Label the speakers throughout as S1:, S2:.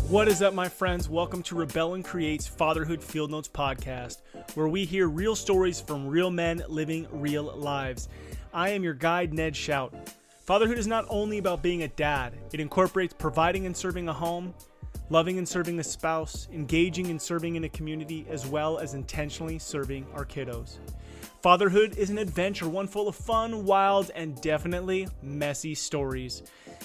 S1: What is up, my friends? Welcome to Rebel and Create's Fatherhood Field Notes podcast, where we hear real stories from real men living real lives. I am your guide, Ned Shout. Fatherhood is not only about being a dad. It incorporates providing and serving a home, loving and serving a spouse, engaging and serving in a community, as well as intentionally serving our kiddos. Fatherhood is an adventure, one full of fun, wild, and definitely messy stories.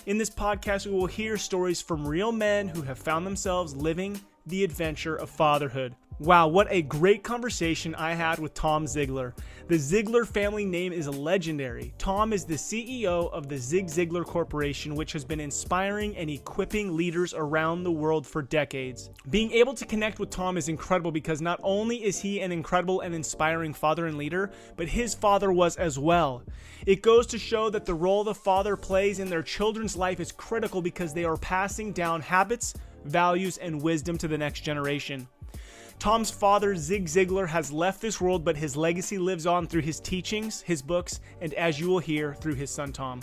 S1: In this podcast, we will hear stories from real men who have found themselves living the adventure of fatherhood. Wow, what a great conversation I had with Tom Ziglar. The Ziglar family name is legendary. Tom is the CEO of the Zig Ziglar Corporation, which has been inspiring and equipping leaders around the world for decades. Being able to connect with Tom is incredible because not only is he an incredible and inspiring father and leader, but his father was as well. It goes to show that the role the father plays in their children's life is critical because they are passing down habits, values, and wisdom to the next generation. Tom's father, Zig Ziglar, has left this world, but his legacy lives on through his teachings, his books, and as you will hear, through his son, Tom.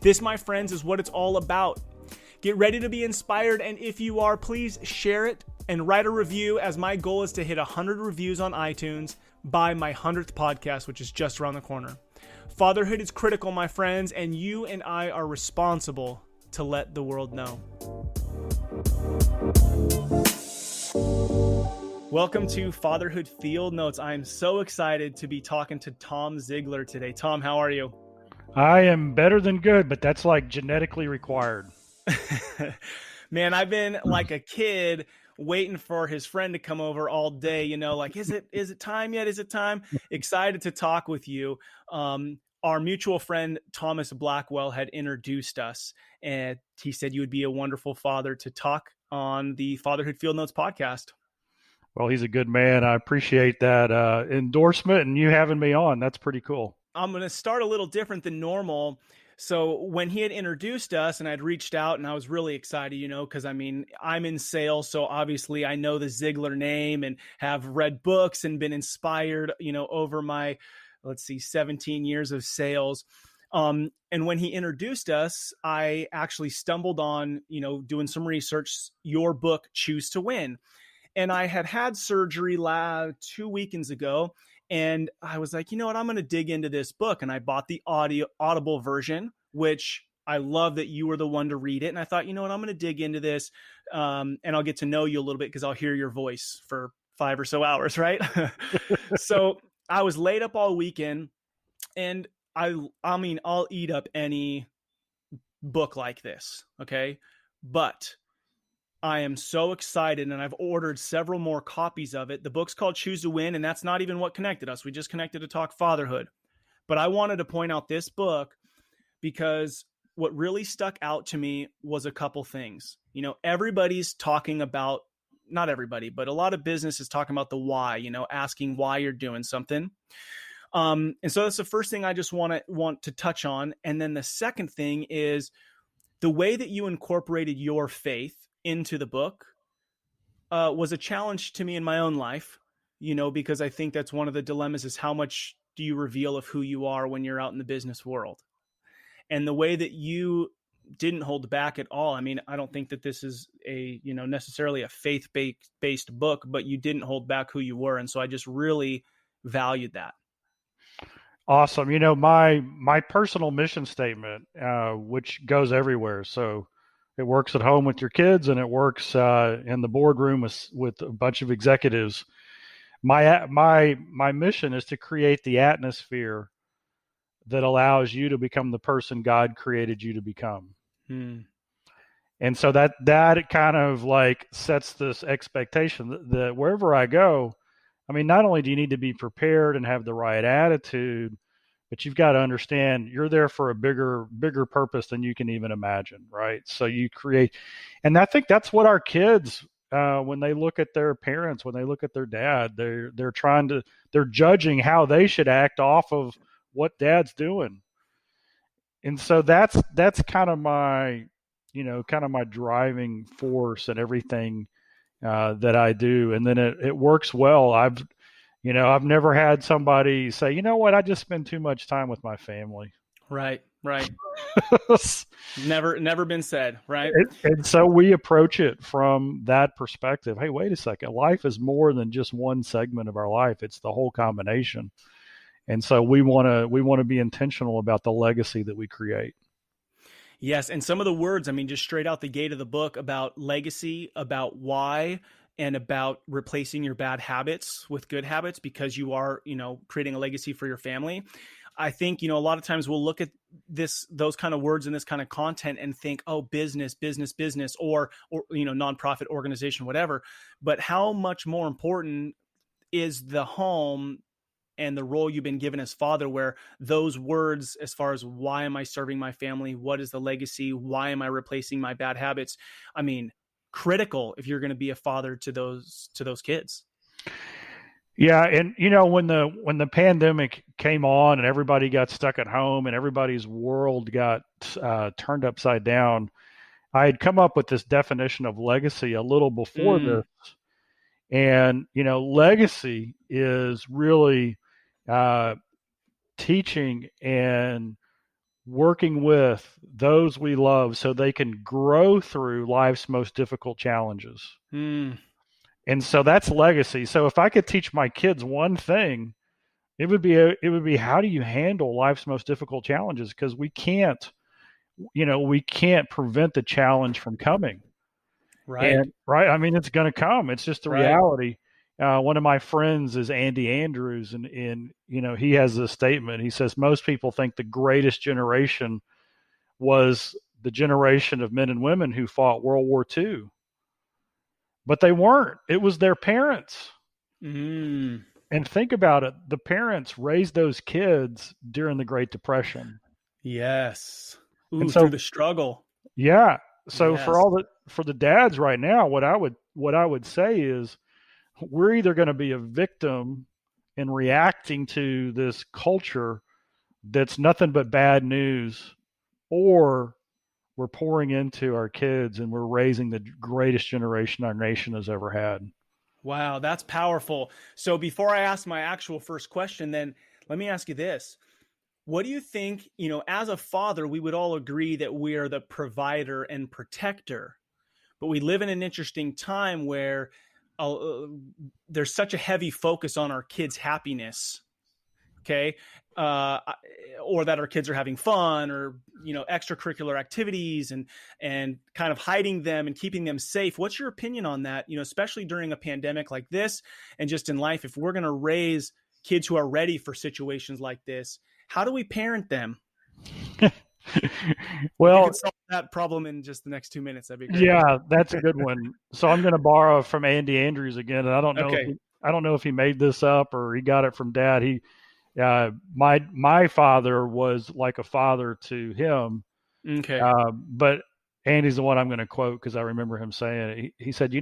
S1: This, my friends, is what it's all about. Get ready to be inspired, and if you are, please share it and write a review, as my goal is to hit 100 reviews on iTunes by my 100th podcast, which is just around the corner. Fatherhood is critical, my friends, and you and I are responsible to let the world know. Welcome to Fatherhood Field Notes. I'm so excited to be talking to Tom Ziglar today. Tom, how are you?
S2: I am better than good, but that's like genetically required.
S1: Man, I've been like a kid waiting for his friend to come over all day, like, is it time yet? Is it time? Excited to talk with you. Our mutual friend, Thomas Blackwell, had introduced us, and he said you would be a wonderful father to talk on the Fatherhood Field Notes podcast.
S2: Well, he's a good man. I appreciate that endorsement and you having me on. That's pretty cool.
S1: I'm going to start a little different than normal. So when he had introduced us and I'd reached out, and I was really excited, because I'm in sales. So obviously I know the Ziglar name and have read books and been inspired, over my, 17 years of sales. And when he introduced us, I actually stumbled on, doing some research, your book, Choose to Win. And I had surgery 2 weekends ago, and I was like, you know what, I'm going to dig into this book. And I bought the Audible version, which I love that you were the one to read it. And I thought, you know what, I'm going to dig into this, and I'll get to know you a little bit because I'll hear your voice for 5 or so hours, right? So I was laid up all weekend, and I'll eat up any book like this, okay? But I am so excited, and I've ordered several more copies of it. The book's called Choose to Win, and that's not even what connected us. We just connected to talk fatherhood. But I wanted to point out this book because what really stuck out to me was a couple things. Everybody's talking about, not everybody, but a lot of business is talking about the why, asking why you're doing something. And so that's the first thing I just want to touch on. And then the second thing is the way that you incorporated your faith into the book was a challenge to me in my own life, because I think that's one of the dilemmas is how much do you reveal of who you are when you're out in the business world? And the way that you didn't hold back at all. I don't think that this is a, necessarily a faith-based book, but you didn't hold back who you were. And so I just really valued that.
S2: Awesome. My personal mission statement, which goes everywhere. So it works at home with your kids, and it works in the boardroom with a bunch of executives. My mission is to create the atmosphere that allows you to become the person God created you to become. And so that kind of like sets this expectation that wherever I go, not only do you need to be prepared and have the right attitude, but you've got to understand you're there for a bigger purpose than you can even imagine, right? So you create, and I think that's what our kids, when they look at their parents, when they look at their dad, they're judging how they should act off of what dad's doing. And so that's kind of my driving force and everything that I do. And then it works well. I've never had somebody say, you know what, I just spend too much time with my family.
S1: Right. Right. Never been said, right?
S2: And so we approach it from that perspective. Hey, wait a second. Life is more than just one segment of our life. It's the whole combination. And so we want to be intentional about the legacy that we create.
S1: Yes, and some of the words, I mean, just straight out the gate of the book about legacy, about why, and about replacing your bad habits with good habits because you are, creating a legacy for your family. I think, a lot of times we'll look at those kind of words and this kind of content and think, oh, business, business, business, or nonprofit organization, whatever. But how much more important is the home and the role you've been given as father, where those words, as far as why am I serving my family? What is the legacy? Why am I replacing my bad habits? I mean, critical if you're going to be a father to those kids.
S2: Yeah, and when the pandemic came on and everybody got stuck at home and everybody's world got turned upside down, I had come up with this definition of legacy a little before this, and legacy is really teaching and working with those we love so they can grow through life's most difficult challenges. And so that's legacy. So if I could teach my kids one thing, it would be how do you handle life's most difficult challenges? Because we can't prevent the challenge from coming.
S1: Right.
S2: And right. I mean, it's going to come. It's just the reality. One of my friends is Andy Andrews, and he has this statement. He says most people think the greatest generation was the generation of men and women who fought World War II. But they weren't. It was their parents. And think about it. The parents raised those kids during the Great Depression.
S1: Yes. Ooh, through the struggle.
S2: Yeah. So yes. for the dads right now, what I would say is we're either going to be a victim in reacting to this culture that's nothing but bad news, or we're pouring into our kids and we're raising the greatest generation our nation has ever had.
S1: Wow, that's powerful. So before I ask my actual first question, then let me ask you this. What do you think, as a father, we would all agree that we are the provider and protector, but we live in an interesting time where there's such a heavy focus on our kids' happiness. Okay. Or that our kids are having fun or, extracurricular activities and kind of hiding them and keeping them safe. What's your opinion on that? Especially during a pandemic like this and just in life, if we're going to raise kids who are ready for situations like this, how do we parent them?
S2: Well,
S1: if you could solve that problem in just the next 2 minutes, that'd be great.
S2: Yeah, that's a good one. So I'm going to borrow from Andy Andrews again, and I don't know if he made this up or he got it from Dad. My father was like a father to him.
S1: Okay.
S2: But Andy's the one I'm going to quote because I remember him saying it. He said,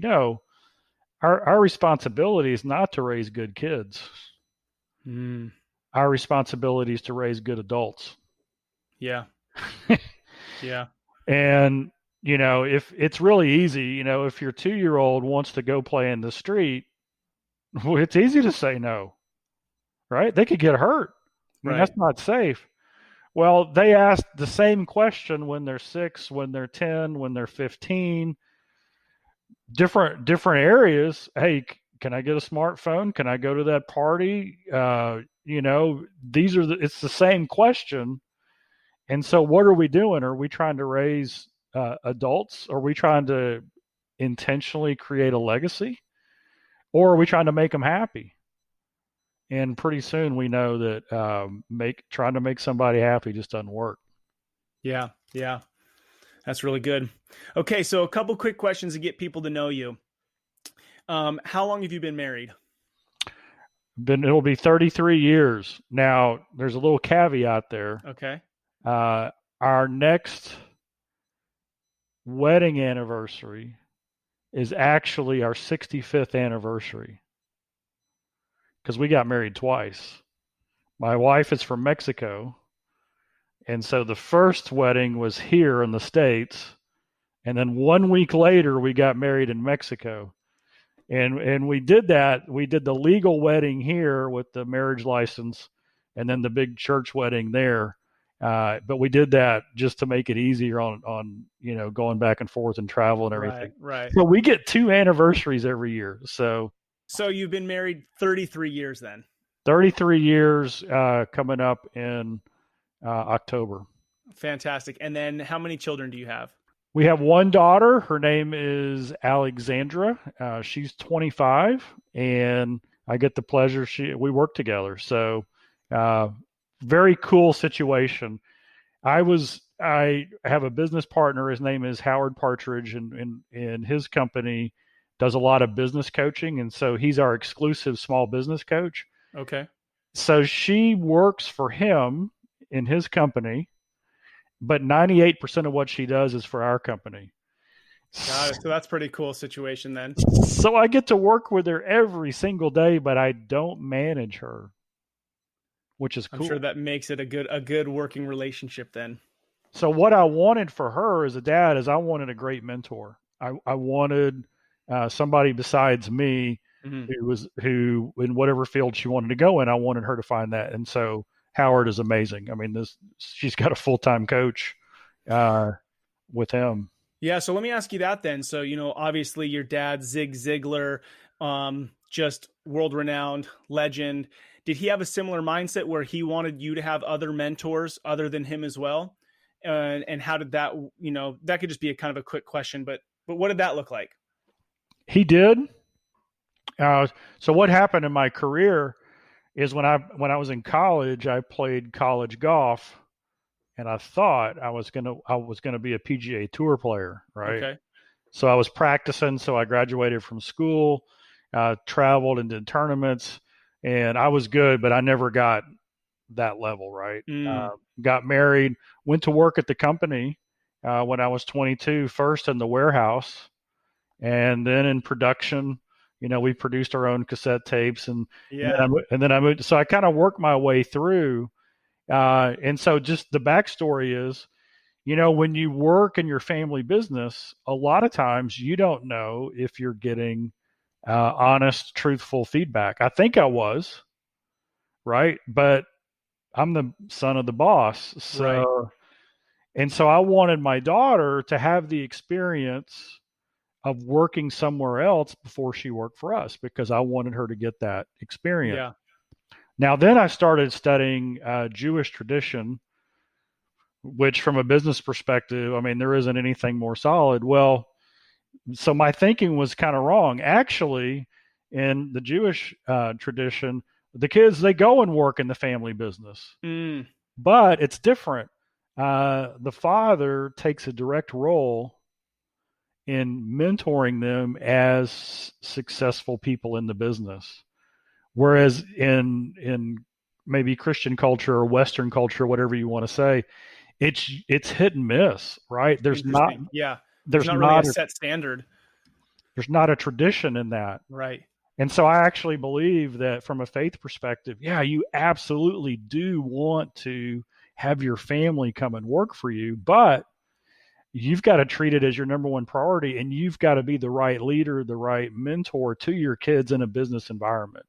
S2: our responsibility is not to raise good kids. Our responsibility is to raise good adults.
S1: Yeah. Yeah.
S2: And, if it's really easy, if your 2-year-old wants to go play in the street, well, it's easy to say no, right? They could get hurt. That's not safe. Well, they ask the same question when they're 6, when they're 10, when they're 15, different areas. Hey, can I get a smartphone? Can I go to that party? It's the same question. And so what are we doing? Are we trying to raise adults? Are we trying to intentionally create a legacy? Or are we trying to make them happy? And pretty soon we know that trying to make somebody happy just doesn't work.
S1: Yeah. That's really good. Okay, so a couple quick questions to get people to know you. How long have you been married?
S2: It'll be 33 years. Now, there's a little caveat there.
S1: Okay.
S2: Our next wedding anniversary is actually our 65th anniversary because we got married twice. My wife is from Mexico, and so the first wedding was here in the States, and then 1 week later we got married in Mexico. And we did that. We did the legal wedding here with the marriage license and then the big church wedding there. But we did that just to make it easier on going back and forth and travel and everything.
S1: Right, right.
S2: So we get 2 anniversaries every year. So
S1: So you've been married 33 years then.
S2: 33 years coming up in October.
S1: Fantastic. And then how many children do you have?
S2: We have one daughter. Her name is Alexandra. She's 25, and I get the pleasure. We work together. So, very cool situation. I have a business partner. His name is Howard Partridge, and his company does a lot of business coaching, and so he's our exclusive small business coach.
S1: Okay.
S2: So she works for him in his company, but 98% of what she does is for our company.
S1: Got it. So that's pretty cool situation then.
S2: So I get to work with her every single day, but I don't manage her, which is cool.
S1: I'm sure that makes it a good working relationship then.
S2: So what I wanted for her as a dad is I wanted a great mentor. I wanted somebody besides me who in whatever field she wanted to go in, I wanted her to find that. And so Howard is amazing. I mean, she's got a full-time coach with him.
S1: Yeah. So let me ask you that then. So, obviously your dad, Zig Ziglar, just world-renowned legend. Did he have a similar mindset where he wanted you to have other mentors other than him as well? And how did that, that could just be a kind of a quick question, but what did that look like?
S2: He did. So what happened in my career is when I was in college, I played college golf, and I thought I was gonna be a PGA Tour player, right?
S1: Okay.
S2: So I was practicing. So I graduated from school, traveled and did tournaments, and I was good, but I never got that level, right? Got married, went to work at the company when I was 22, first in the warehouse, and then in production. We produced our own cassette tapes, and then I moved. So I kind of worked my way through. And so just the backstory is, when you work in your family business, a lot of times you don't know if you're getting honest, truthful feedback. I think I was, right? But I'm the son of the boss. So,
S1: right.
S2: And so I wanted my daughter to have the experience of working somewhere else before she worked for us, because I wanted her to get that experience.
S1: Yeah.
S2: Now, then I started studying Jewish tradition, which from a business perspective, I mean, there isn't anything more solid. Well, so my thinking was kind of wrong. Actually, in the Jewish tradition, the kids, they go and work in the family business. But it's different. The father takes a direct role in mentoring them as successful people in the business. Whereas in maybe Christian culture or Western culture, whatever you want to say, it's hit and miss, right? There's not
S1: really a set standard.
S2: There's not a tradition in that.
S1: Right.
S2: And so I actually believe that from a faith perspective, yeah, you absolutely do want to have your family come and work for you, but you've got to treat it as your number one priority, and you've got to be the right leader, the right mentor to your kids in a business environment.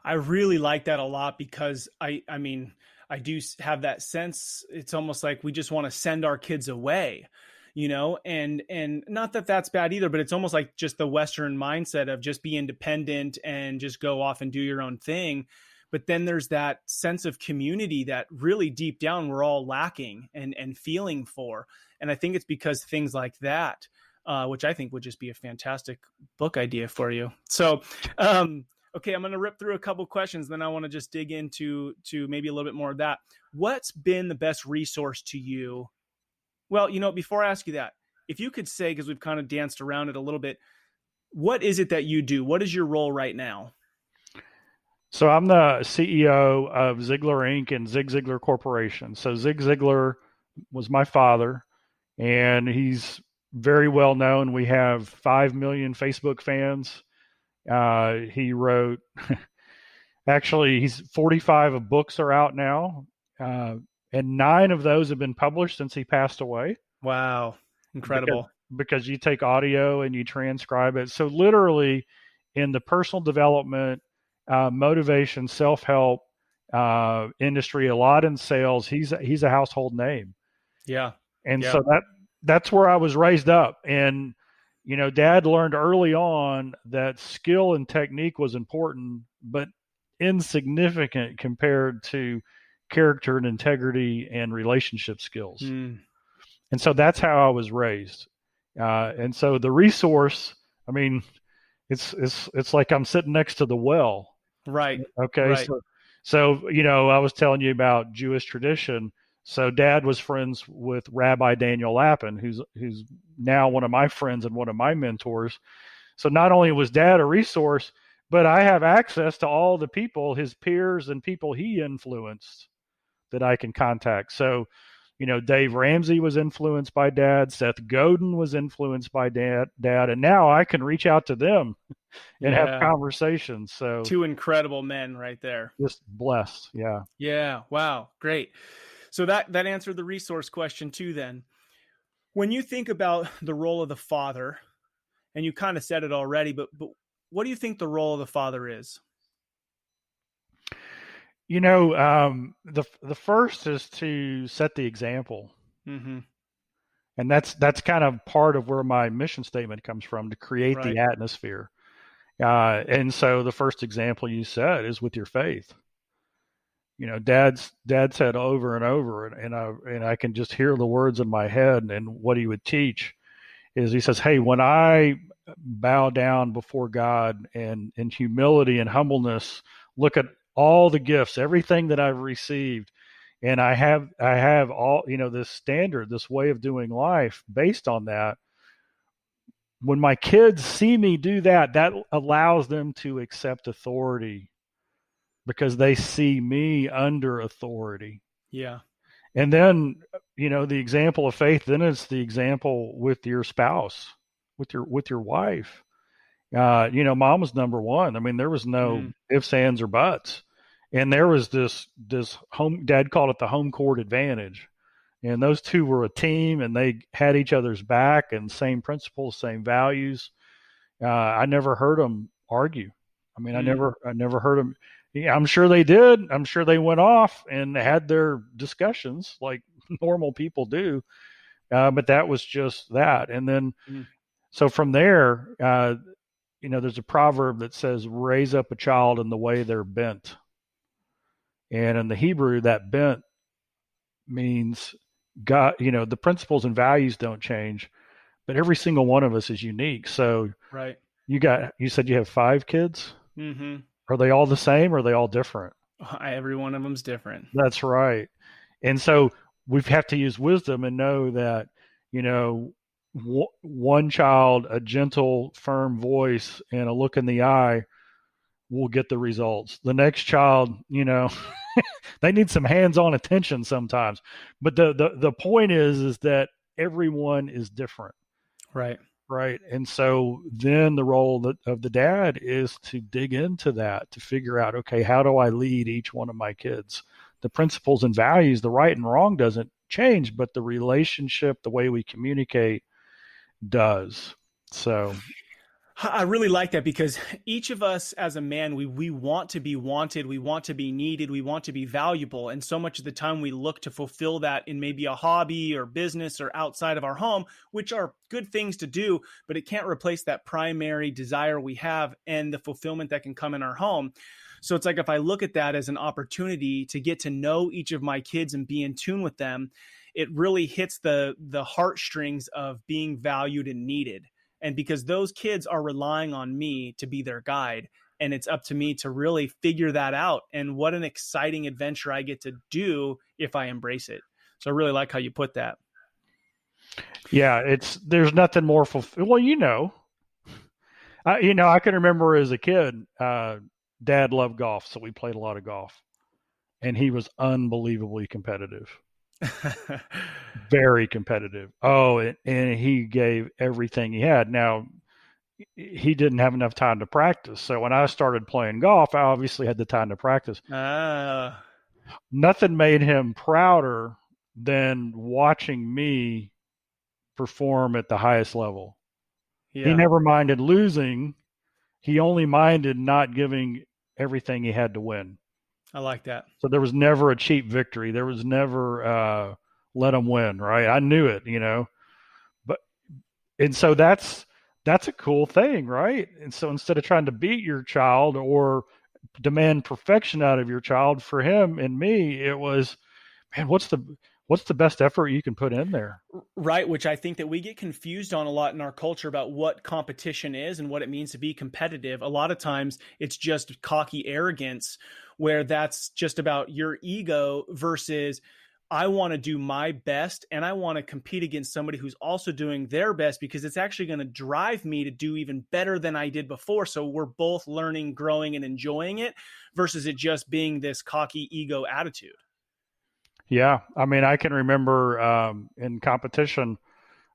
S1: I really like that a lot, because I mean, I do have that sense. It's almost like we just want to send our kids away, and not that that's bad either, but it's almost like just the Western mindset of just be independent and just go off and do your own thing. But then there's that sense of community that really deep down we're all lacking and feeling for. And I think it's because things like that, which I think would just be a fantastic book idea for you. So, okay, I'm going to rip through a couple questions. Then I want to just dig into maybe a little bit more of that. What's been the best resource to you? Well, before I ask you that, if you could say, because we've kind of danced around it a little bit, what is it that you do? What is your role right now?
S2: So I'm the CEO of Ziglar Inc. and Zig Ziglar Corporation. So Zig Ziglar was my father, and he's very well known. We have 5 million Facebook fans. He wrote, actually, he's 45 of books are out now, and 9 of those have been published since he passed away.
S1: Wow. Incredible.
S2: Because you take audio and you transcribe it. So literally in the personal development, motivation, self-help, industry, a lot in sales. He's a household name.
S1: Yeah.
S2: And
S1: Yeah.
S2: so that's where I was raised up. And, Dad learned early on that skill and technique was important, but insignificant compared to character and integrity and relationship skills.
S1: Mm.
S2: And so that's how I was raised. And so the resource, I mean, it's like I'm sitting next to the well.
S1: Right.
S2: Okay.
S1: Right.
S2: So, I was telling you about Jewish tradition. So Dad was friends with Rabbi Daniel Lapin, who's now one of my friends and one of my mentors. So not only was Dad a resource, but I have access to all the people, his peers and people he influenced that I can contact. So, Dave Ramsey was influenced by Dad. Seth Godin was influenced by Dad, and now I can reach out to them and have
S1: Yeah.
S2: conversations. So
S1: Two incredible men right there.
S2: just blessed. Yeah.
S1: Yeah. Wow. Great. So that answered the resource question too then. When you think about the role of the father, and you kind of said it already, but what do you think the role of the father is?
S2: The first is to set the example.
S1: Mm-hmm.
S2: And that's kind of part of where my mission statement comes from, to create
S1: Right.
S2: the atmosphere. And so the first example you said is with your faith. Dad said over and over, and I can just hear the words in my head, and what he would teach is, he says, hey, when I bow down before God and in humility and humbleness, look at all the gifts, everything that I've received, and I have all, this standard, this way of doing life based on that. When my kids see me do that, that allows them to accept authority, because they see me under authority.
S1: Yeah.
S2: And then, the example of faith, then it's the example with your spouse, with your wife. Mom was number one. I mean, there was no ifs, ands, or buts. And there was this home, Dad called it the home court advantage. And those two were a team, and they had each other's back, and same principles, same values. I never heard them argue. I mean, I never heard them. Yeah, I'm sure they did. I'm sure they went off and had their discussions like normal people do. But that was just that. And then, so from there, there's a proverb that says, raise up a child in the way they're bent. And in the Hebrew, that bent means God, the principles and values don't change, but every single one of us is unique. So
S1: right.
S2: You said you have 5 kids.
S1: Mm-hmm.
S2: Are they all the same, or are they all different?
S1: Every one of them's different.
S2: That's right. And so we have to use wisdom and know that, one child, a gentle, firm voice and a look in the eye will get the results. The next child, they need some hands-on attention sometimes. But the point is that everyone is different.
S1: Right.
S2: Right. And so then the role of the dad is to dig into that, to figure out, okay, how do I lead each one of my kids? The principles and values, the right and wrong doesn't change, but the relationship, the way we communicate does. So
S1: I really like that, because each of us as a man, we want to be wanted, we want to be needed, we want to be valuable. And so much of the time we look to fulfill that in maybe a hobby or business or outside of our home, which are good things to do, but it can't replace that primary desire we have and the fulfillment that can come in our home. So it's like, if I look at that as an opportunity to get to know each of my kids and be in tune with them, it really hits the heartstrings of being valued and needed. And because those kids are relying on me to be their guide, and it's up to me to really figure that out. And what an exciting adventure I get to do if I embrace it. So I really like how you put that.
S2: Yeah, there's nothing more fulfilling. Well, I can remember as a kid, Dad loved golf, so we played a lot of golf, and he was unbelievably competitive. Very competitive. Oh, and he gave everything he had. Now, he didn't have enough time to practice. So when I started playing golf, I obviously had the time to practice. Nothing made him prouder than watching me perform at the highest level. Yeah. He never minded losing. He only minded not giving everything he had to win.
S1: I like that.
S2: So there was never a cheap victory. There was never let them win, right? I knew it, but and so that's a cool thing, right? And so instead of trying to beat your child or demand perfection out of your child, for him and me, it was, man, what's the best effort you can put in there?
S1: Right, which I think that we get confused on a lot in our culture about what competition is and what it means to be competitive. A lot of times it's just cocky arrogance, where that's just about your ego versus I want to do my best and I want to compete against somebody who's also doing their best, because it's actually going to drive me to do even better than I did before. So we're both learning, growing, and enjoying it versus it just being this cocky ego attitude.
S2: Yeah, I mean, I can remember in competition,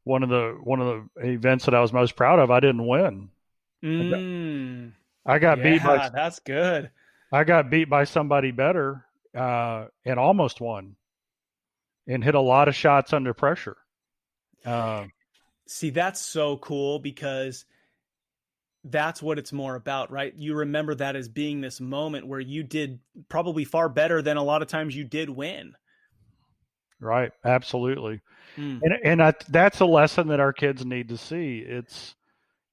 S2: one of the events that I was most proud of, I didn't win. I got,
S1: Mm,
S2: I got beat by
S1: yeah, that's good.
S2: I got beat by somebody better, and almost won, and hit a lot of shots under pressure. Uh,
S1: See, that's so cool because that's what it's more about, right? You remember that as being this moment where you did probably far better than a lot of times you did win.
S2: right, absolutely,
S1: Mm,
S2: and that's a lesson that our kids need to see. It's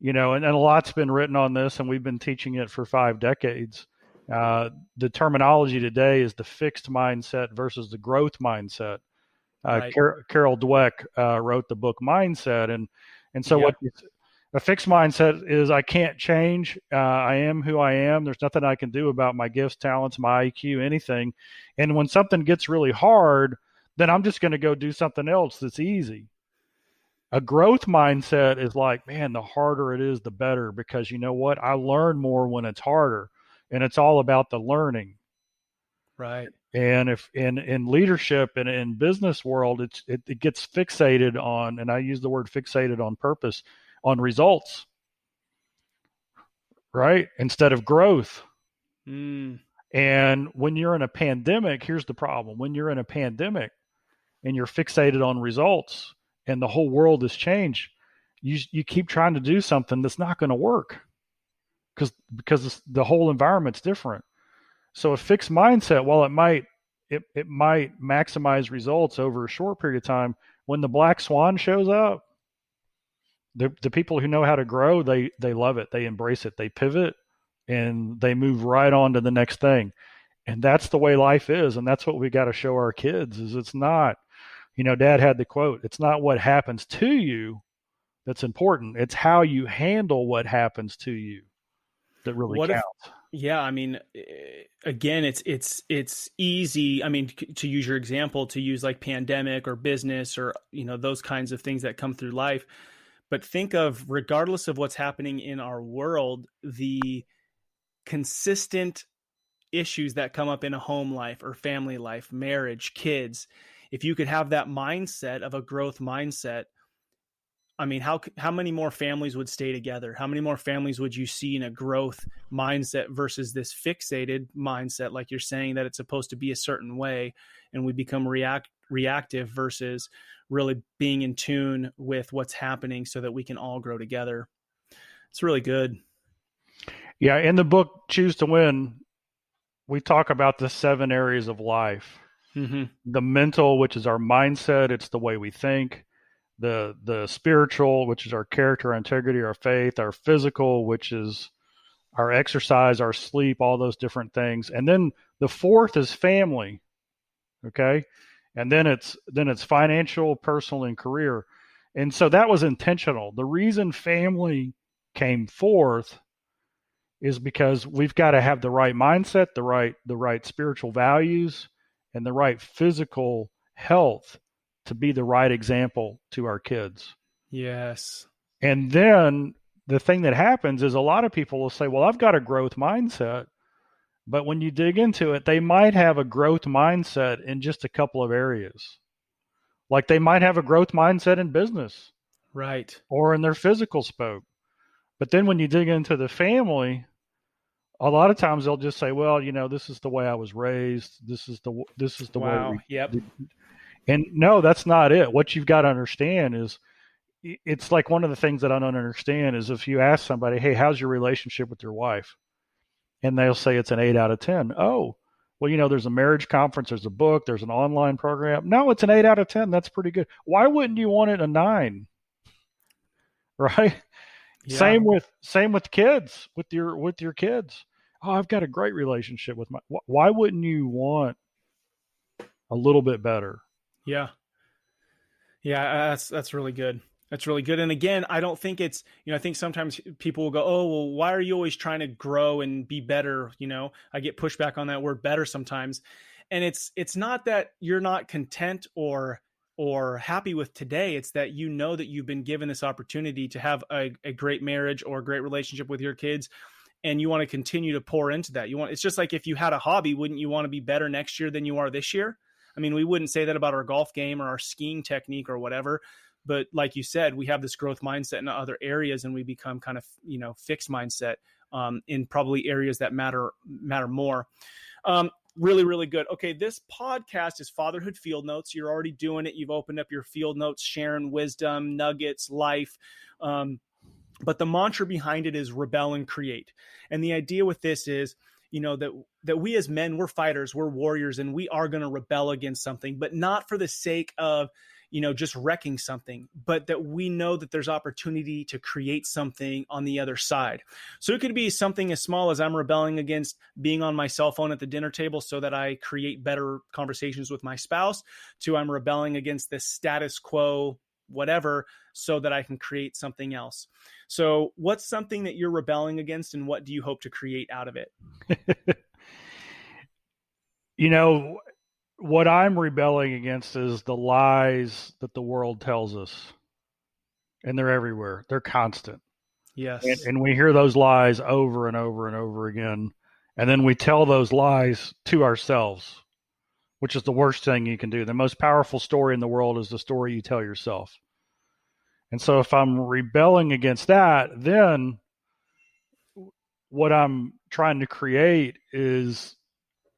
S2: and a lot's been written on this, and we've been teaching it for 5 decades. The terminology today is the fixed mindset versus the growth mindset.
S1: right.
S2: Carol Dweck wrote the book Mindset, and so
S1: Yep.
S2: a fixed mindset is, I can't change. I am who I am. There's nothing I can do about my gifts, talents, my IQ, anything. And when something gets really hard, then I'm just going to go do something else that's easy. A growth mindset is like, man, the harder it is, the better, because you know what? I learn more when it's harder, and it's all about the learning.
S1: Right.
S2: And if in leadership and in business world, it gets fixated on, and I use the word fixated on purpose, on results, right? Instead of growth.
S1: Mm,
S2: And when you're in a pandemic, here's the problem. When you're in a pandemic and you're fixated on results and the whole world has changed, you keep trying to do something that's not going to work because the whole environment's different. So a fixed mindset, while it might maximize results over a short period of time, when the black swan shows up, the people who know how to grow, they love it, they embrace it, they pivot, and they move right on to the next thing. And that's the way life is, and that's what we got to show our kids. Is it's not, Dad had the quote, it's not what happens to you that's important, it's how you handle what happens to you that really
S1: what if
S2: counts.
S1: yeah, I mean, again, it's easy. I mean, to use your example, to use like pandemic or business or those kinds of things that come through life. But think of, regardless of what's happening in our world, the consistent issues that come up in a home life or family life, marriage, kids. If you could have that mindset of a growth mindset, I mean, how many more families would stay together? How many more families would you see in a growth mindset versus this fixated mindset, like you're saying, that it's supposed to be a certain way, and we become reactive versus really being in tune with what's happening so that we can all grow together. It's really good.
S2: Yeah, in the book Choose to Win, we talk about the 7 areas of life.
S1: Mm-hmm.
S2: The mental, which is our mindset, it's the way we think. The spiritual, which is our character, our integrity, our faith. Our physical, which is our exercise, our sleep, all those different things. And then the fourth is family. Okay. And then it's financial, personal, and career. And so that was intentional. The reason family came forth is because we've got to have the right mindset, the right spiritual values, and the right physical health to be the right example to our kids.
S1: Yes.
S2: And then the thing that happens is, a lot of people will say, well, I've got a growth mindset. But when you dig into it, they might have a growth mindset in just a couple of areas. Like they might have a growth mindset in business
S1: Right.
S2: or in their physical spoke. But then when you dig into the family, a lot of times they'll just say, well, this is the way I was raised. This is the way
S1: Wow. Yep.
S2: we. And no, that's not it. What you've got to understand is, it's like, one of the things that I don't understand is, if you ask somebody, hey, how's your relationship with your wife? And they'll say it's an 8 out of 10. Oh, Well, there's a marriage conference, there's a book, there's an online program. No, it's an 8 out of 10. That's pretty good. Why wouldn't you want it a 9? Right?
S1: Yeah.
S2: Same with kids, with your kids. Oh, I've got a great relationship with my. Why wouldn't you want a little bit better?
S1: Yeah. Yeah, that's really good. That's really good. And again, I don't think it's, I think sometimes people will go, "Oh, well, why are you always trying to grow and be better?" I get pushback on that word better sometimes. And it's not that you're not content or happy with today. It's that that you've been given this opportunity to have a great marriage or a great relationship with your kids, and you want to continue to pour into that. It's just like if you had a hobby, wouldn't you want to be better next year than you are this year? I mean, we wouldn't say that about our golf game or our skiing technique or whatever. But like you said, we have this growth mindset in other areas, and we become kind of, fixed mindset in probably areas that matter more. Really, really good. Okay, this podcast is Fatherhood Field Notes. You're already doing it. You've opened up your field notes, sharing wisdom, nuggets, life. But the mantra behind it is rebel and create. And the idea with this is, that we as men, we're fighters, we're warriors, and we are going to rebel against something, but not for the sake of, just wrecking something, but that we know that there's opportunity to create something on the other side. So it could be something as small as I'm rebelling against being on my cell phone at the dinner table so that I create better conversations with my spouse, to I'm rebelling against this status quo, whatever, so that I can create something else. So what's something that you're rebelling against, and what do you hope to create out of it?
S2: What I'm rebelling against is the lies that the world tells us. And they're everywhere. They're constant.
S1: Yes.
S2: And we hear those lies over and over and over again. And then we tell those lies to ourselves, which is the worst thing you can do. The most powerful story in the world is the story you tell yourself. And so if I'm rebelling against that, then what I'm trying to create is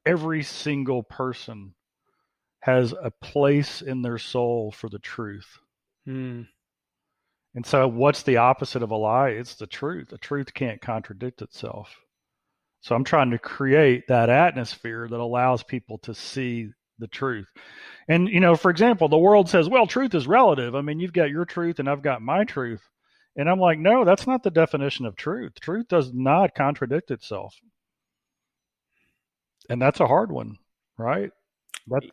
S2: every single person has a place in their soul for the truth. And so what's the opposite of a lie? It's the truth. The truth can't contradict itself. So I'm trying to create that atmosphere that allows people to see the truth. And, for example, the world says, well, truth is relative. I mean, you've got your truth and I've got my truth. And I'm like, no, that's not the definition of truth. Truth does not contradict itself. And that's a hard one, right?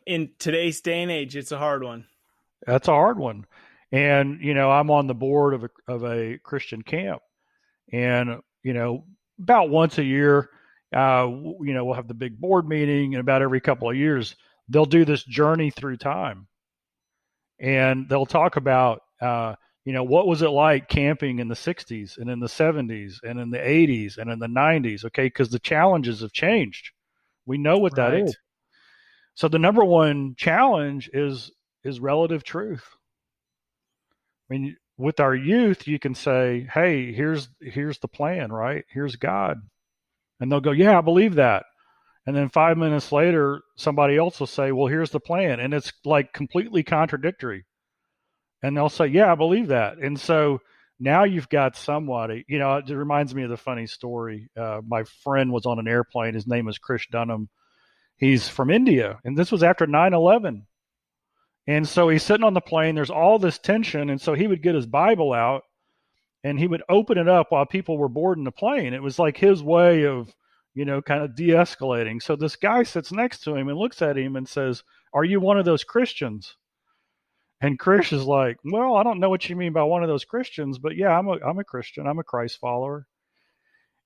S1: In today's day and age, it's a hard one.
S2: That's a hard one. And, I'm on the board of a Christian camp. And, about once a year, we'll have the big board meeting, and about every couple of years, they'll do this journey through time. And they'll talk about, what was it like camping in the 60s and in the 70s and in the 80s and in the 90s, okay? Because the challenges have changed. We know what that is. So the number one challenge is relative truth. I mean, with our youth, you can say, hey, here's the plan, right? Here's God. And they'll go, yeah, I believe that. And then 5 minutes later, somebody else will say, well, here's the plan. And it's like completely contradictory. And they'll say, yeah, I believe that. And so now you've got somebody, it reminds me of the funny story. My friend was on an airplane. His name is Chris Dunham. He's from India. And this was after 9/11. And so he's sitting on the plane. There's all this tension. And so he would get his Bible out and he would open it up while people were boarding the plane. It was like his way of, kind of de-escalating. So this guy sits next to him and looks at him and says, are you one of those Christians? And Chris is like, well, I don't know what you mean by one of those Christians, but yeah, I'm a Christian. I'm a Christ follower.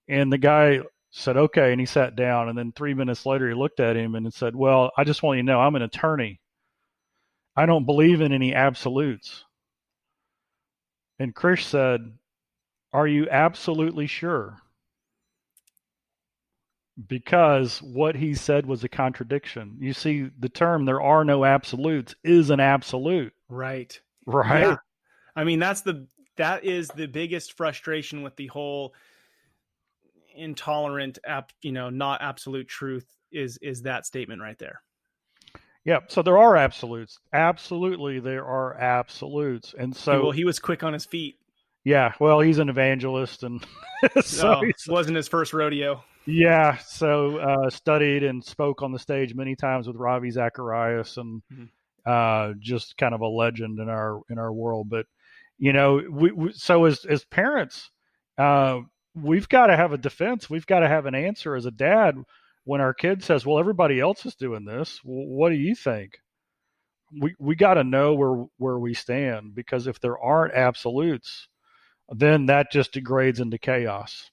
S2: And the guy said, okay. And he sat down. And then 3 minutes later, he looked at him and said, well, I just want you to know I'm an attorney. I don't believe in any absolutes. And Chris said, are you absolutely sure? Because what he said was a contradiction. You see, the term there are no absolutes is an absolute.
S1: Right.
S2: Yeah.
S1: I mean, that is the biggest frustration with the whole intolerant, not absolute truth is that statement right there.
S2: Yeah. So there are absolutes. Absolutely, there are absolutes. And so,
S1: well, he was quick on his feet.
S2: Yeah. Well, he's an evangelist, and
S1: so it wasn't his first rodeo.
S2: Yeah, so studied and spoke on the stage many times with Ravi Zacharias, and
S1: Mhm.
S2: just kind of a legend in our world. But we so as parents, uh, we've got to have a defense. We've got to have an answer as a dad when our kid says, "Well, everybody else is doing this. What do you think?" We got to know where we stand, because if there aren't absolutes, then that just degrades into chaos.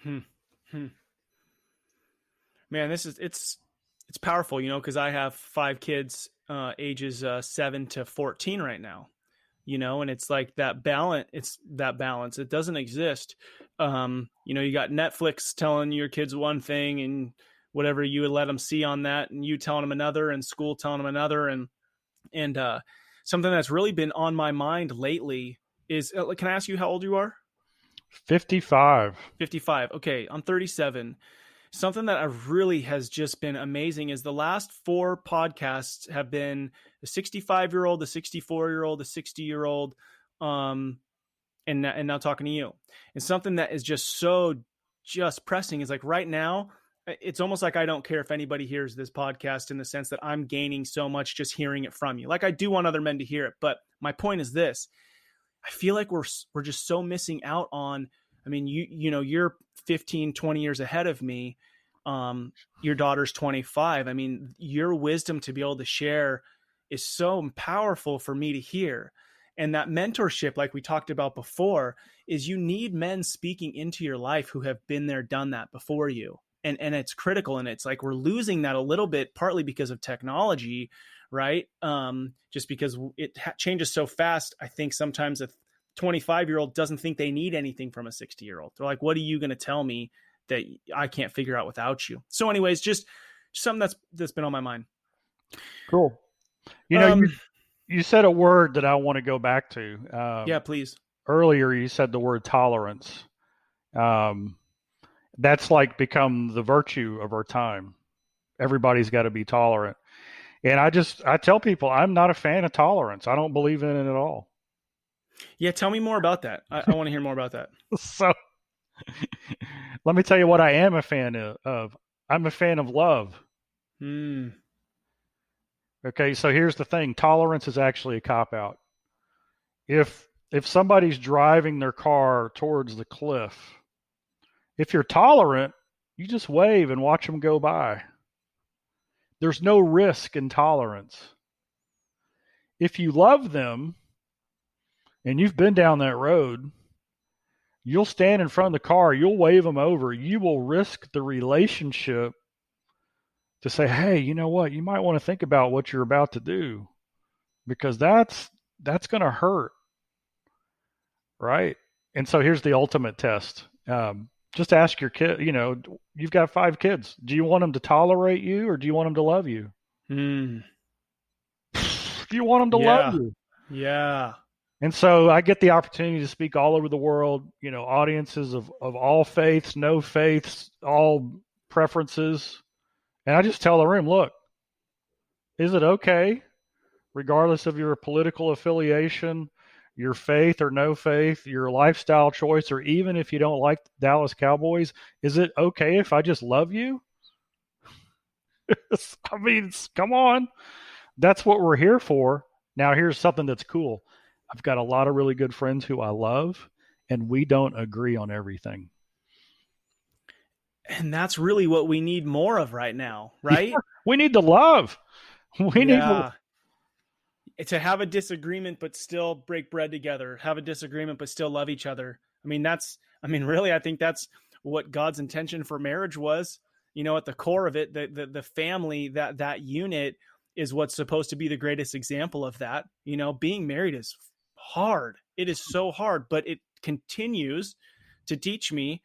S1: Hmm. Hmm. Man, it's powerful, because I have five kids, ages 7 to 14 right now, and it's like that balance. It's that balance. It doesn't exist. You got Netflix telling your kids one thing and whatever you would let them see on that, and you telling them another, and school telling them another, and something that's really been on my mind lately is, can I ask you how old you are?
S2: 55.
S1: 55. Okay, I'm 37. Something that I really has just been amazing is the last four podcasts have been the 65-year-old, the 64-year-old, the 60-year-old, um, and now talking to you. And something that is just pressing is like right now, it's almost like I don't care if anybody hears this podcast, in the sense that I'm gaining so much just hearing it from you. Like I do want other men to hear it, but my point is this: I feel like we're just so missing out on. I mean, you're 15, 20 years ahead of me. Your daughter's 25. I mean, your wisdom to be able to share is so powerful for me to hear. And that mentorship, like we talked about before, is you need men speaking into your life who have been there, done that before you. And it's critical. And it's like we're losing that a little bit, partly because of technology, right? Just because it changes so fast. I think sometimes a 25-year-old doesn't think they need anything from a 60-year-old. They're like, what are you going to tell me that I can't figure out without you? So anyways, just something that's been on my mind.
S2: Cool. You know,
S1: Um,
S2: you said a word that I want to go back to.
S1: yeah, please.
S2: Earlier, you said the word tolerance. Um, that's like become the virtue of our time. Everybody's got to be tolerant. And I tell people I'm not a fan of tolerance. I don't believe in it at all.
S1: Yeah, tell me more about that. I want to hear more about that.
S2: So let me tell you what I am a fan of. I'm a fan of love.
S1: Hmm.
S2: Okay, so here's the thing: tolerance is actually a cop out. If somebody's driving their car towards the cliff, if you're tolerant, you just wave and watch them go by. There's no risk in tolerance. If you love them and you've been down that road, you'll stand in front of the car, you'll wave them over, you will risk the relationship to say, hey, you know what? You might want to think about what you're about to do, because that's going to hurt, right? And so here's the ultimate test. Just ask your kid. You've got five kids. Do you want them to tolerate you, or do you want them to love you?
S1: Hmm.
S2: Do you want them to love
S1: Yeah.
S2: you?
S1: Yeah.
S2: And so I get the opportunity to speak all over the world, audiences of all faiths, no faiths, all preferences. And I just tell the room, look, is it okay, regardless of your political affiliation, your faith or no faith, your lifestyle choice, or even if you don't like Dallas Cowboys, is it okay if I just love you? I mean, come on. That's what we're here for. Now, here's something that's cool. I've got a lot of really good friends who I love, and we don't agree on everything.
S1: And that's really what we need more of right now,
S2: Yeah,
S1: right?
S2: we need to love. We need to.
S1: Yeah. To have a disagreement but still break bread together, have a disagreement but still love each other. Really, I think that's what God's intention for marriage was. At the core of it, the family, that unit is what's supposed to be the greatest example of that. Being married is hard. It is so hard, but it continues to teach me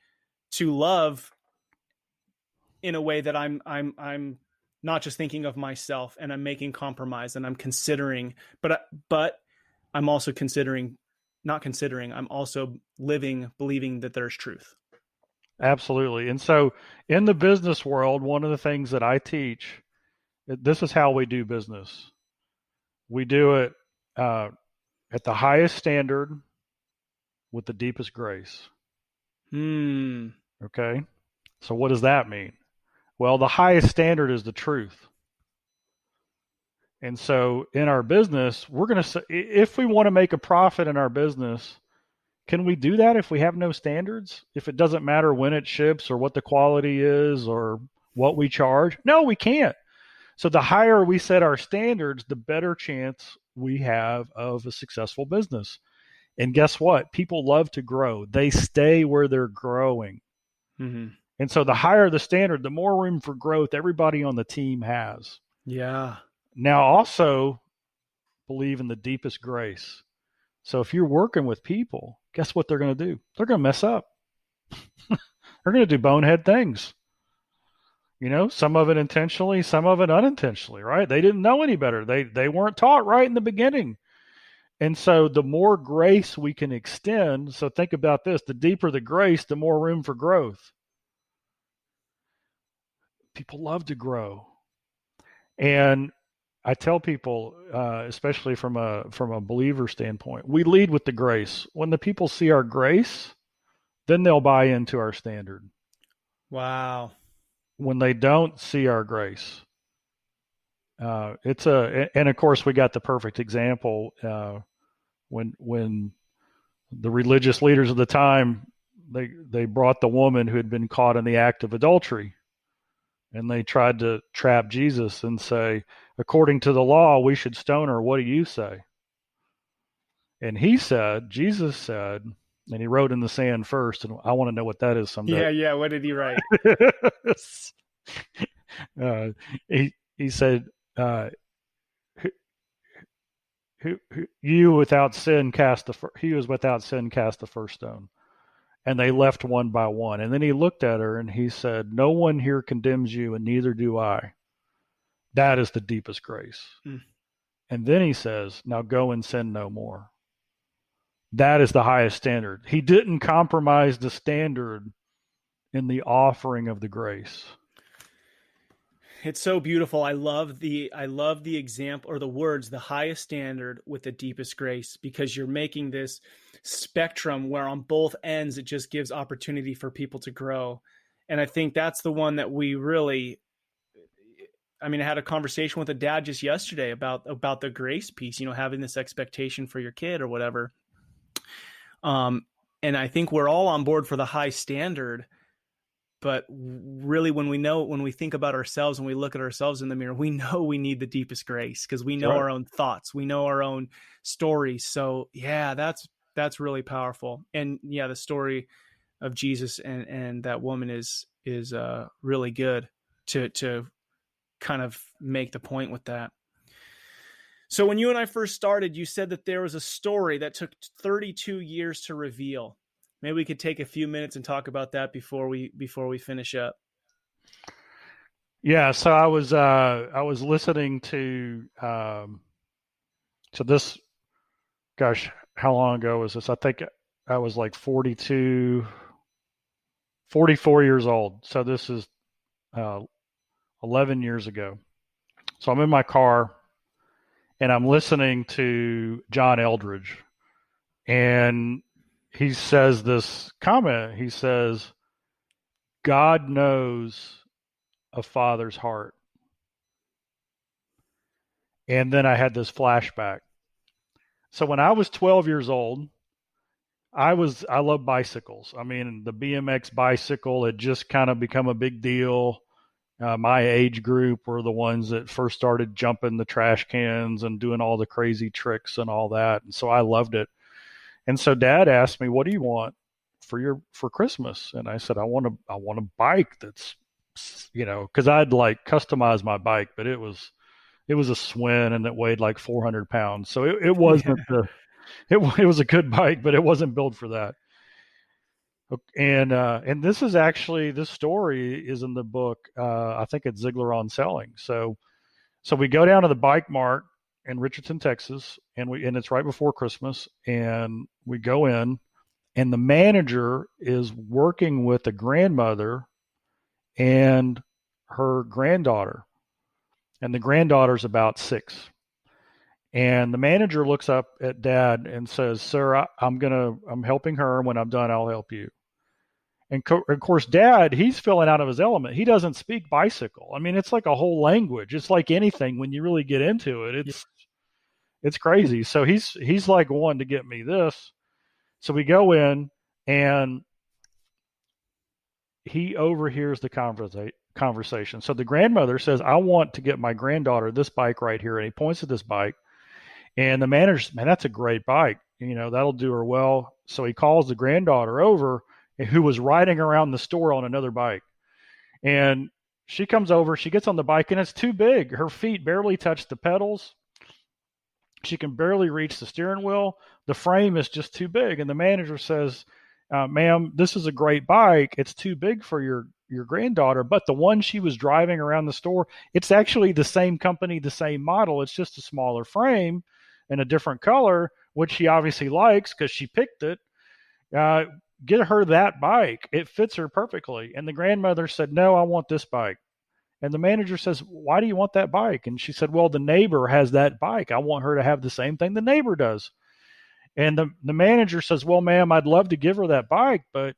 S1: to love in a way that I'm not just thinking of myself, and I'm making compromise, and I'm considering, but I'm also considering, not considering, I'm also living, believing that there's truth.
S2: Absolutely. And so, in the business world, one of the things that I teach, this is how we do business. We do it uh, at the highest standard with the deepest grace.
S1: Hmm.
S2: Okay. So what does that mean? Well, the highest standard is the truth. And so in our business, we're going to say, if we want to make a profit in our business, can we do that if we have no standards? If it doesn't matter when it ships or what the quality is or what we charge? No, we can't. So the higher we set our standards, the better chance we have of a successful business. And guess what? People love to grow. They stay where they're growing.
S1: Mm-hmm.
S2: And so the higher the standard, the more room for growth everybody on the team has.
S1: Yeah.
S2: Now, also believe in the deepest grace. So if you're working with people, guess what they're going to do? They're going to mess up. They're going to do bonehead things. You know, some of it intentionally, some of it unintentionally, right? They didn't know any better. They weren't taught right in the beginning. And so the more grace we can extend, so think about this, the deeper the grace, the more room for growth. People love to grow. And I tell people, especially from a believer standpoint, we lead with the grace. When the people see our grace, then they'll buy into our standard.
S1: Wow.
S2: When they don't see our grace, and of course we got the perfect example when the religious leaders of the time they brought the woman who had been caught in the act of adultery. And they tried to trap Jesus and say, according to the law, we should stone her. What do you say? And Jesus said, and he wrote in the sand first, and I want to know what that is someday.
S1: Yeah. What did he write?
S2: uh, he said, "You without sin cast he was without sin cast the first stone." And they left one by one. And then he looked at her and he said, no one here condemns you, and neither do I. That is the deepest grace. Mm. And then he says, now go and sin no more. That is the highest standard. He didn't compromise the standard in the offering of the grace.
S1: It's so beautiful. I love the example, or the words, the highest standard with the deepest grace, because you're making this spectrum where on both ends it just gives opportunity for people to grow. And I think that's the one that we really, I mean, I had a conversation with a dad just yesterday about the grace piece, you know, having this expectation for your kid or whatever. And I think we're all on board for the high standard. But really, when we think about ourselves, when we look at ourselves in the mirror, we know we need the deepest grace, because we know our own thoughts, we know our own stories. So yeah, that's really powerful. And yeah, the story of Jesus and that woman is really good to kind of make the point with that. So when you and I first started, you said that there was a story that took 32 years to reveal. Maybe we could take a few minutes and talk about that before we finish up.
S2: Yeah, so I was listening to this. Gosh, how long ago was this? I think I was like 44 years old. So this is 11 years ago. So I'm in my car and I'm listening to John Eldredge, and he says this comment. He says, God knows a father's heart. And then I had this flashback. So when I was 12 years old, I love bicycles. I mean, the BMX bicycle had just kind of become a big deal. My age group were the ones that first started jumping the trash cans and doing all the crazy tricks and all that. And so I loved it. And so Dad asked me, what do you want for Christmas? And I said, I want a bike that's, you know, because I'd like customized my bike, but it was a Swin and it weighed like 400 pounds. So it wasn't it was a good bike, but it wasn't built for that. And this story is in the book. I think it's Ziglar on Selling. So we go down to the bike mart in Richardson, Texas, and it's right before Christmas, and we go in, and the manager is working with a grandmother and her granddaughter, and the granddaughter's about 6. And the manager looks up at Dad and says, "Sir, I'm helping her. When I'm done, I'll help you." And of course, Dad, he's feeling out of his element. He doesn't speak bicycle. I mean, it's like a whole language. It's like anything when you really get into it.
S1: Yeah.
S2: It's crazy. So he's like wanting to get me this. So we go in, and he overhears the conversation. So the grandmother says, "I want to get my granddaughter this bike right here," and he points at this bike. And the manager says, "Man, that's a great bike. That'll do her well." So he calls the granddaughter over, who was riding around the store on another bike. And she comes over, she gets on the bike, and it's too big. Her feet barely touch the pedals. She can barely reach the steering wheel. The frame is just too big. And the manager says, "Ma'am, this is a great bike. It's too big for your granddaughter, but the one she was driving around the store, it's actually the same company, the same model. It's just a smaller frame and a different color, which she obviously likes because she picked it. Uh, get her that bike. It fits her perfectly." And the grandmother said, "No, I want this bike." And the manager says, "Why do you want that bike?" And she said, "Well, the neighbor has that bike. I want her to have the same thing the neighbor does." And the manager says, "Well, ma'am, I'd love to give her that bike, but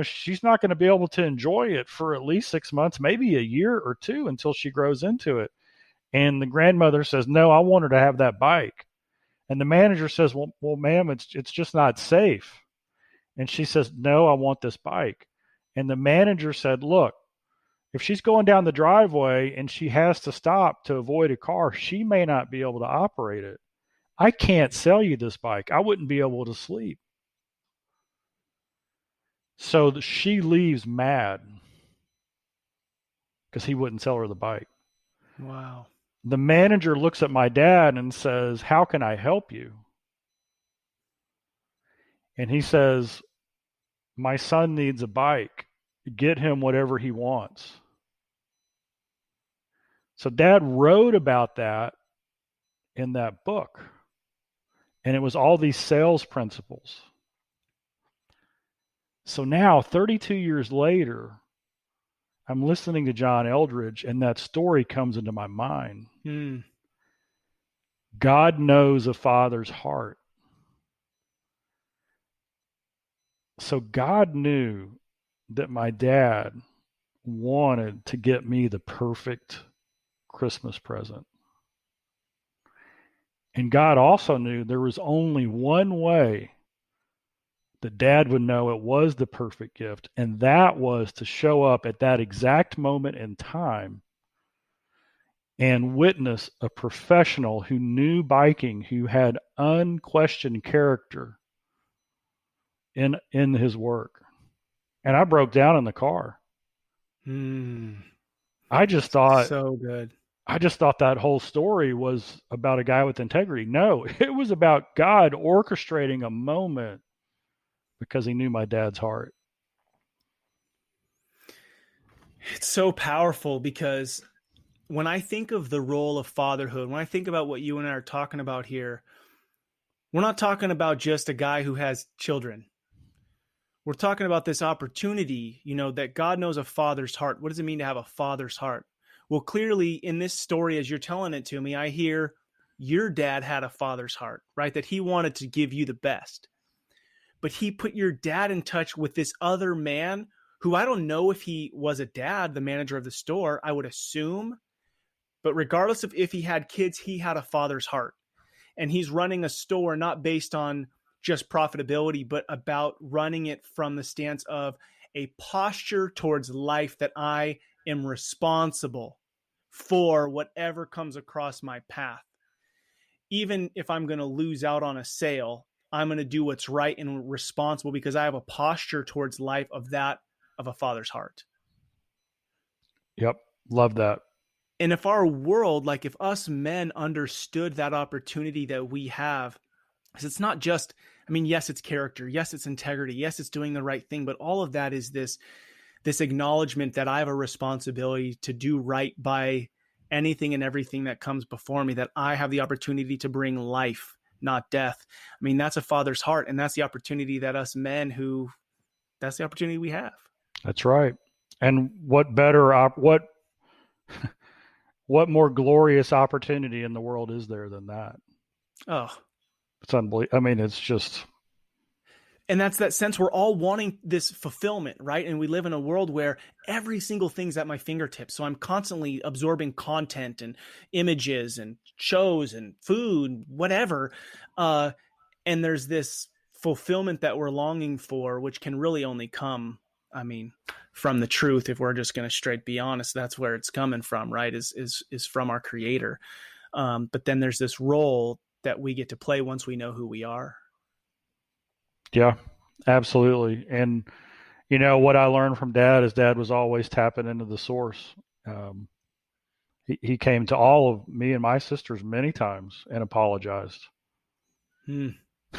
S2: she's not going to be able to enjoy it for at least 6 months, maybe a year or two until she grows into it." And the grandmother says, "No, I want her to have that bike." And the manager says, "Well, ma'am, it's just not safe." And she says, "No, I want this bike." And the manager said, "Look, if she's going down the driveway and she has to stop to avoid a car, she may not be able to operate it. I can't sell you this bike. I wouldn't be able to sleep." So she leaves mad because he wouldn't sell her the bike.
S1: Wow.
S2: The manager looks at my dad and says, "How can I help you?" And he says, "My son needs a bike. Get him whatever he wants." So dad wrote about that in that book. And it was all these sales principles. So now, 32 years later, I'm listening to John Eldredge, and that story comes into my mind.
S1: Mm.
S2: God knows a father's heart. So God knew that my dad wanted to get me the perfect Christmas present. And God also knew there was only one way that dad would know it was the perfect gift, and that was to show up at that exact moment in time and witness a professional who knew biking, who had unquestioned character in his work. And I broke down in the car.
S1: Mm.
S2: I just thought
S1: So good.
S2: I just thought that whole story was about a guy with integrity. No, it was about God orchestrating a moment because he knew my dad's heart.
S1: It's so powerful because when I think of the role of fatherhood, when I think about what you and I are talking about here, we're not talking about just a guy who has children. We're talking about this opportunity, that God knows a father's heart. What does it mean to have a father's heart? Well, clearly in this story, as you're telling it to me, I hear your dad had a father's heart, right? That he wanted to give you the best. But he put your dad in touch with this other man who I don't know if he was a dad, the manager of the store, I would assume. But regardless of if he had kids, he had a father's heart. And he's running a store not based on just profitability, but about running it from the stance of a posture towards life that I am responsible for whatever comes across my path. Even if I'm going to lose out on a sale, I'm going to do what's right and responsible because I have a posture towards life of a father's heart.
S2: Yep, love that.
S1: And if our world, like if us men understood that opportunity that we have, because it's not just, yes, it's character. Yes, it's integrity. Yes, it's doing the right thing. But all of that is this acknowledgement that I have a responsibility to do right by anything and everything that comes before me, that I have the opportunity to bring life, not death. That's a father's heart. And that's the opportunity that us men that's the opportunity we have.
S2: That's right. And what more glorious opportunity in the world is there than that?
S1: Oh,
S2: It's unbelievable. It's just
S1: And that's that sense we're all wanting this fulfillment, right? And we live in a world where every single thing's at my fingertips. So I'm constantly absorbing content and images and shows and food, whatever. Uh, and there's this fulfillment that we're longing for, which can really only come, I mean, from the truth. If we're just going to straight be honest, that's where it's coming from, right? Is from our Creator. But then there's this role that we get to play once we know who we are.
S2: Yeah, absolutely. And what I learned from Dad is Dad was always tapping into the source. Um, he came to all of me and my sisters many times and apologized.
S1: Hmm.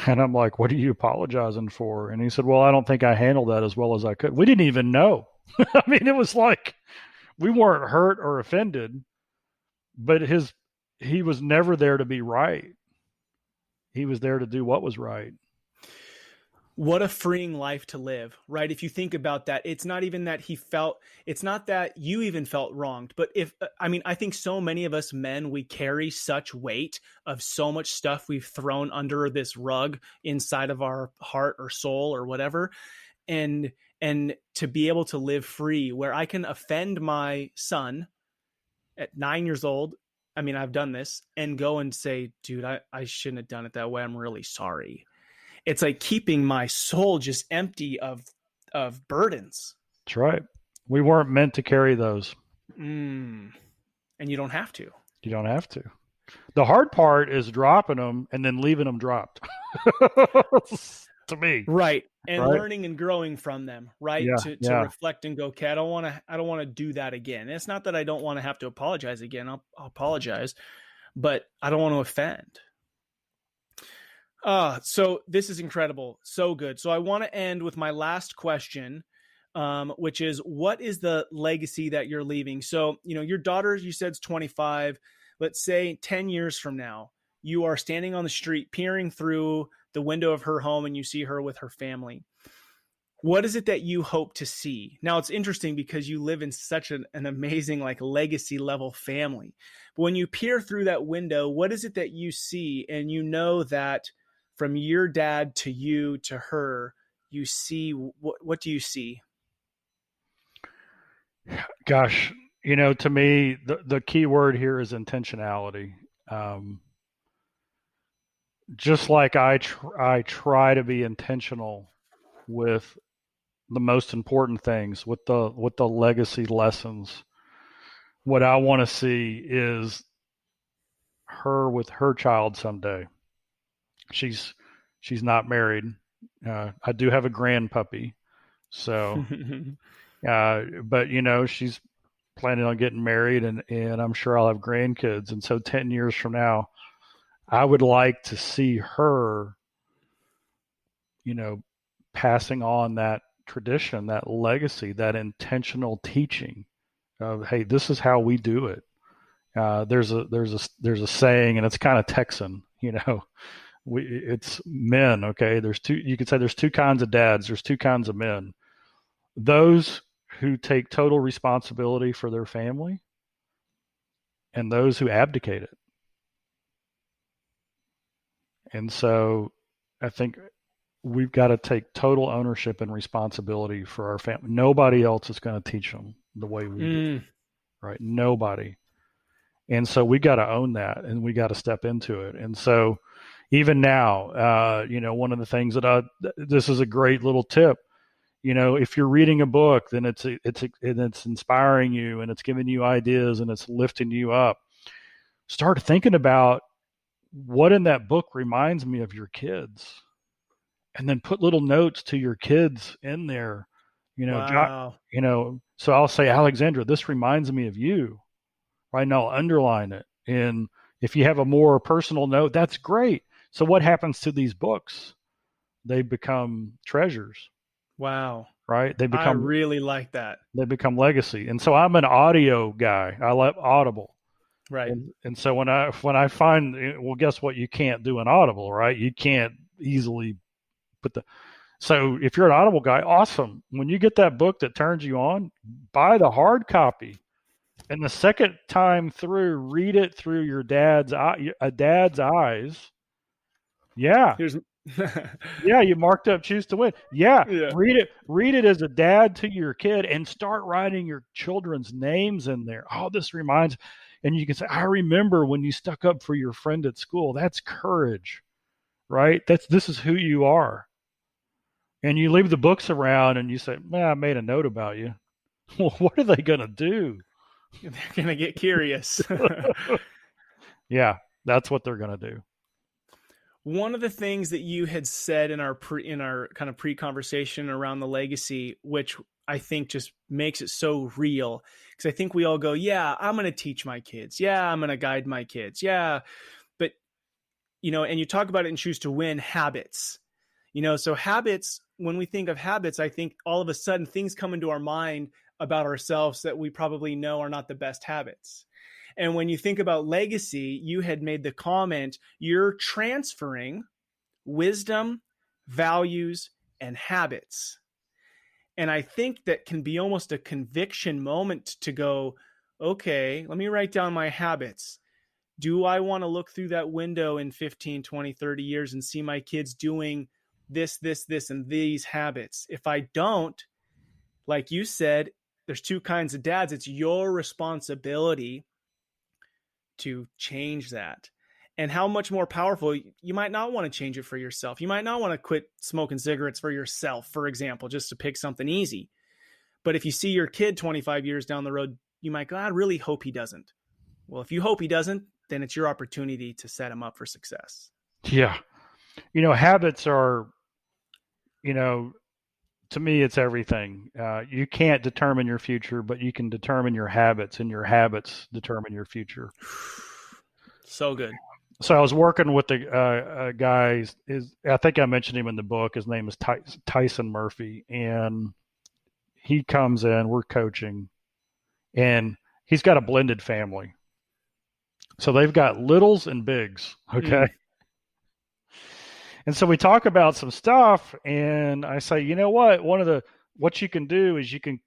S2: And I'm like, what are you apologizing for? And he said, well, I don't think I handled that as well as I could. We didn't even know. I mean, it was like we weren't hurt or offended, but he was never there to be right. He was there to do what was right.
S1: What a freeing life to live, right? If you think about that, it's not even that it's not that you even felt wronged, but I think so many of us men, we carry such weight of so much stuff we've thrown under this rug inside of our heart or soul or whatever. And to be able to live free where I can offend my son at 9 years old. I mean, I've done this and go and say, dude, I shouldn't have done it that way. I'm really sorry. It's like keeping my soul just empty of burdens.
S2: That's right. We weren't meant to carry those.
S1: And you don't have to.
S2: You don't have to. The hard part is dropping them and then leaving them dropped. To me.
S1: Right. And learning and growing from them, right?
S2: Yeah,
S1: to reflect and go, okay, I don't want to do that again. And it's not that I don't want to have to apologize again. I'll apologize, but I don't want to offend. So this is incredible. So good. So I want to end with my last question, which is, what is the legacy that you're leaving? So, your daughter, you said, is 25. Let's say 10 years from now, you are standing on the street, peering through the window of her home, and you see her with her family. What is it that you hope to see? Now, it's interesting because you live in such an amazing, like, legacy level family. But when you peer through that window, what is it that you see? And you know that from your dad to you to her, you see, what do you see?
S2: Gosh, to me, the key word here is intentionality. Just like I try to be intentional with the most important things, with the legacy lessons. What I want to see is her with her child someday. She's not married. I do have a grand puppy, so but she's planning on getting married, and I'm sure I'll have grandkids. And so 10 years from now, I would like to see her, passing on that tradition, that legacy, that intentional teaching of, hey, this is how we do it. There's a saying, and it's kind of Texan, it's men. Okay. You could say there's two kinds of dads. There's two kinds of men. Those who take total responsibility for their family and those who abdicate it. And so I think we've got to take total ownership and responsibility for our family. Nobody else is going to teach them the way we do, right? Nobody. And so we got to own that, and we got to step into it. And so even now, one of the things this is a great little tip. If you're reading a book, then it's inspiring you, and it's giving you ideas, and it's lifting you up. Start thinking about what in that book reminds me of your kids, and then put little notes to your kids in there.
S1: Wow.
S2: So I'll say, Alexandra, this reminds me of you, right? And I'll underline it. And if you have a more personal note, that's great. So what happens to these books? They become treasures.
S1: Wow.
S2: Right?
S1: I really like that.
S2: They become legacy. And so I'm an audio guy. I love Audible.
S1: Right.
S2: And so when I find, well, guess what? You can't do an Audible, right? You can't easily so if you're an Audible guy, awesome. When you get that book that turns you on, buy the hard copy. And the second time through, read it through a dad's eyes. Yeah. Yeah, you marked up choose to win. Yeah,
S1: Yeah.
S2: read it as a dad to your kid and start writing your children's names in there. Oh, this reminds, and you can say, I remember when you stuck up for your friend at school. That's courage, right? This is who you are. And you leave the books around and you say, man, I made a note about you. Well, what are they going to do?
S1: They're going to get curious.
S2: Yeah, that's what they're going to do.
S1: One of the things that you had said in our kind of pre-conversation around the legacy, which I think just makes it so real, because I think we all go, yeah, I'm going to teach my kids. Yeah, I'm going to guide my kids. Yeah. But, and you talk about it in Choose to Win, habits. So habits, when we think of habits, I think all of a sudden things come into our mind about ourselves that we probably know are not the best habits. And when you think about legacy, you had made the comment, you're transferring wisdom, values, and habits. And I think that can be almost a conviction moment to go, okay, let me write down my habits. Do I want to look through that window in 15, 20, 30 years and see my kids doing this, and these habits? If I don't, like you said, there's two kinds of dads. It's your responsibility to change that. And how much more powerful, you might not want to change it for yourself. You might not want to quit smoking cigarettes for yourself, for example, just to pick something easy. But if you see your kid 25 years down the road, you might go, I really hope he doesn't. Well, if you hope he doesn't, then it's your opportunity to set him up for success.
S2: Yeah. Habits are, to me, it's everything. You can't determine your future, but you can determine your habits, and your habits determine your future.
S1: So good.
S2: So I was working with a guy. I think I mentioned him in the book. His name is Tyson Murphy, and he comes in. We're coaching, and he's got a blended family. So they've got littles and bigs. Okay. And so we talk about some stuff, and I say, you know what? What you can do is you can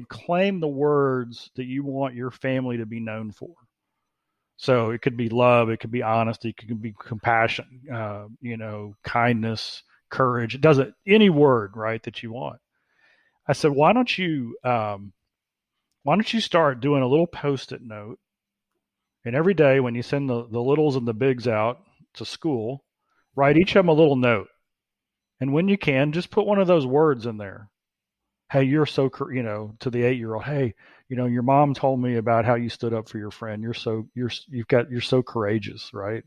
S2: claim the words that you want your family to be known for. So it could be love, it could be honesty, it could be compassion, kindness, courage. It doesn't any word, right, that you want. I said, why don't you start doing a little Post-it note, and every day when you send the littles and the bigs out to school, write each of them a little note. And when you can, just put one of those words in there. Hey, you're so, to the 8-year-old, hey, your mom told me about how you stood up for your friend. You're so courageous, right?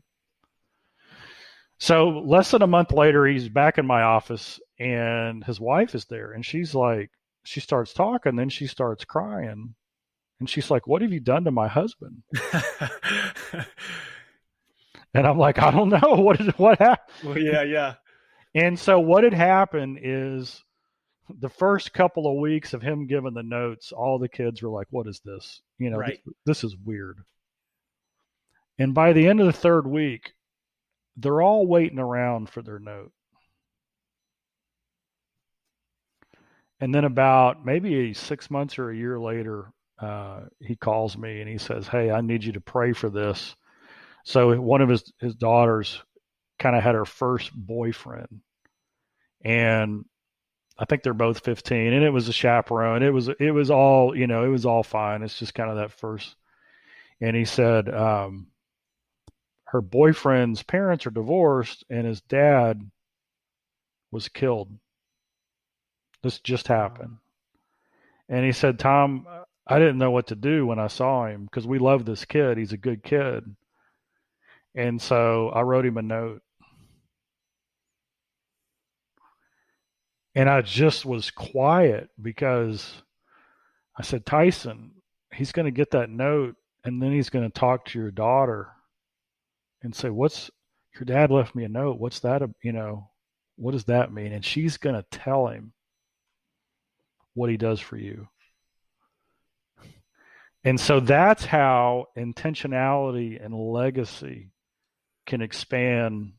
S2: So less than a month later, he's back in my office, and his wife is there, and she's like, she starts talking, then she starts crying, and she's like, what have you done to my husband? And I'm like, I don't know. What happened?
S1: Well, yeah.
S2: And so what had happened is the first couple of weeks of him giving the notes, all the kids were like, what is this?
S1: Right.
S2: This is weird. And by the end of the third week, they're all waiting around for their note. And then about maybe 6 months or a year later, he calls me and he says, hey, I need you to pray for this. So one of his daughters kind of had her first boyfriend, and I think they're both 15, and it was a chaperone. It was all, it was all fine. It's just kind of that first. And he said, her boyfriend's parents are divorced, and his dad was killed. This just happened. And he said, Tom, I didn't know what to do when I saw him, because we love this kid. He's a good kid. And so I wrote him a note. And I just was quiet, because I said, Tyson, he's going to get that note, and then he's going to talk to your daughter and say, your dad left me a note. What's that? What does that mean? And she's going to tell him what he does for you. And so that's how intentionality and legacy can expand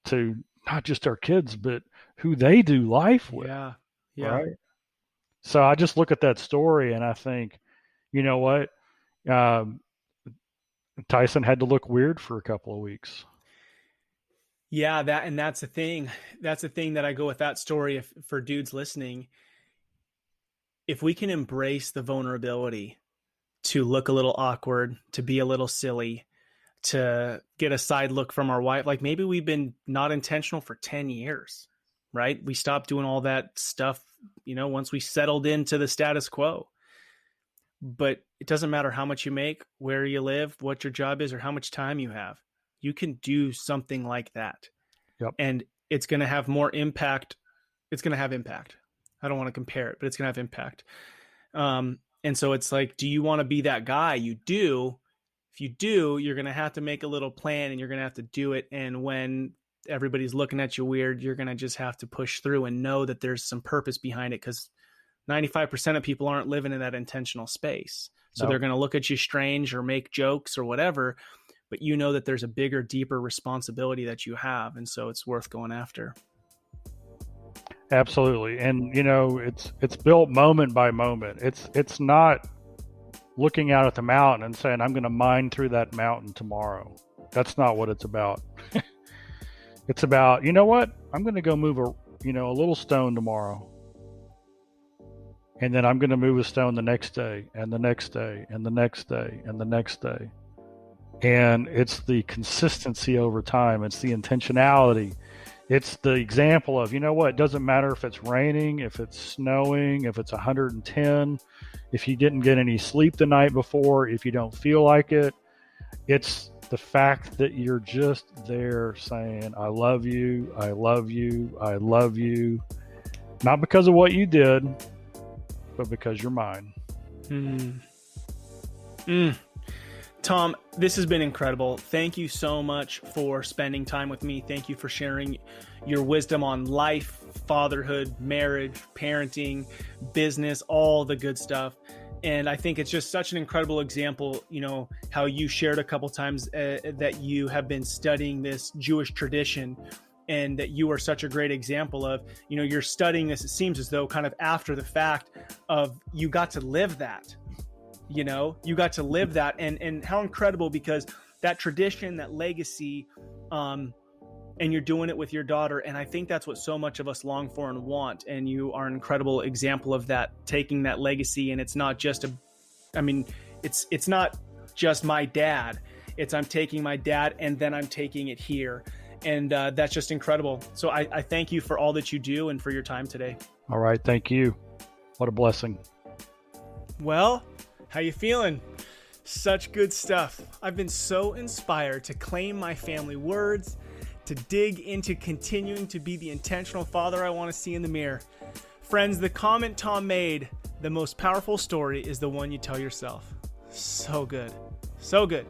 S2: to not just our kids, but who they do life with.
S1: Yeah.
S2: Right. So I just look at that story and I think, you know what? Tyson had to look weird for a couple of weeks.
S1: Yeah, that's the thing. That's the thing that I go with that story. If for dudes listening, if we can embrace the vulnerability to look a little awkward, to be a little silly, to get a side look from our wife, like maybe we've been not intentional for 10 years, right? We stopped doing all that stuff, once we settled into the status quo. But it doesn't matter how much you make, where you live, what your job is, or how much time you have. You can do something like that.
S2: Yep.
S1: And it's going to have more impact. It's going to have impact. I don't want to compare it, but it's going to have impact. And so it's like, do you want to be that guy? You do. If you do, you're going to have to make a little plan and you're going to have to do it. And when everybody's looking at you weird, you're going to just have to push through and know that there's some purpose behind it, because 95% of people aren't living in that intentional space. So they're going to look at you strange or make jokes or whatever, but you know that there's a bigger, deeper responsibility that you have. And so it's worth going after.
S2: Absolutely. And it's built moment by moment. It's not looking out at the mountain and saying, I'm going to mine through that mountain tomorrow. That's not what it's about. It's about, you know what? I'm going to go move a little stone tomorrow. And then I'm going to move a stone the next day and the next day and the next day and the next day. And it's the consistency over time. It's the intentionality. It's the example of, it doesn't matter if it's raining, if it's snowing, if it's 110, if you didn't get any sleep the night before, if you don't feel like it. It's the fact that you're just there saying, I love you, I love you, I love you. Not because of what you did, but because you're mine.
S1: Tom, this has been incredible. Thank you so much for spending time with me. Thank you for sharing your wisdom on life, fatherhood, marriage, parenting, business, all the good stuff. And I think it's just such an incredible example, how you shared a couple times that you have been studying this Jewish tradition, and that you are such a great example of, you're studying this, it seems as though kind of after the fact of you got to live that. You got to live that, and how incredible, because that tradition, that legacy, and you're doing it with your daughter. And I think that's what so much of us long for and want. And you are an incredible example of that, taking that legacy. And it's not just it's not just my dad. It's I'm taking my dad and then I'm taking it here. And that's just incredible. So I thank you for all that you do and for your time today.
S2: All right. Thank you. What a blessing.
S1: Well, how you feeling? Such good stuff. I've been so inspired to claim my family words, to dig into continuing to be the intentional father I want to see in the mirror. Friends, the comment Tom made, the most powerful story is the one you tell yourself. So good. So good.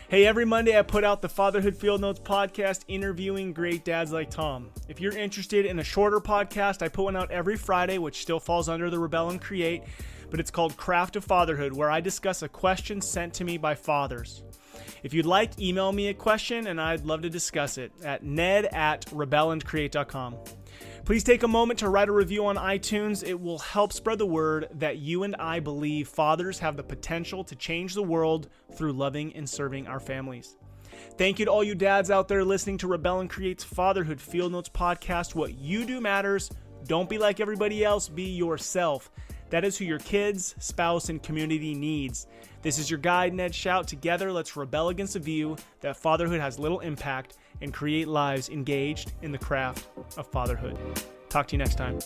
S1: Hey, every Monday I put out the Fatherhood Field Notes podcast interviewing great dads like Tom. If you're interested in a shorter podcast, I put one out every Friday, which still falls under the Rebel and Create, but it's called Craft of Fatherhood, where I discuss a question sent to me by fathers. If you'd like, email me a question and I'd love to discuss it at ned@rebelandcreate.com. Please take a moment to write a review on iTunes. It will help spread the word that you and I believe fathers have the potential to change the world through loving and serving our families. Thank you to all you dads out there listening to Rebel and Create's Fatherhood Field Notes podcast. What you do matters. Don't be like everybody else. Be yourself. That is who your kids, spouse, and community needs. This is your guide, Ned Shout. Together, let's rebel against the view that fatherhood has little impact and create lives engaged in the craft of fatherhood. Talk to you next time.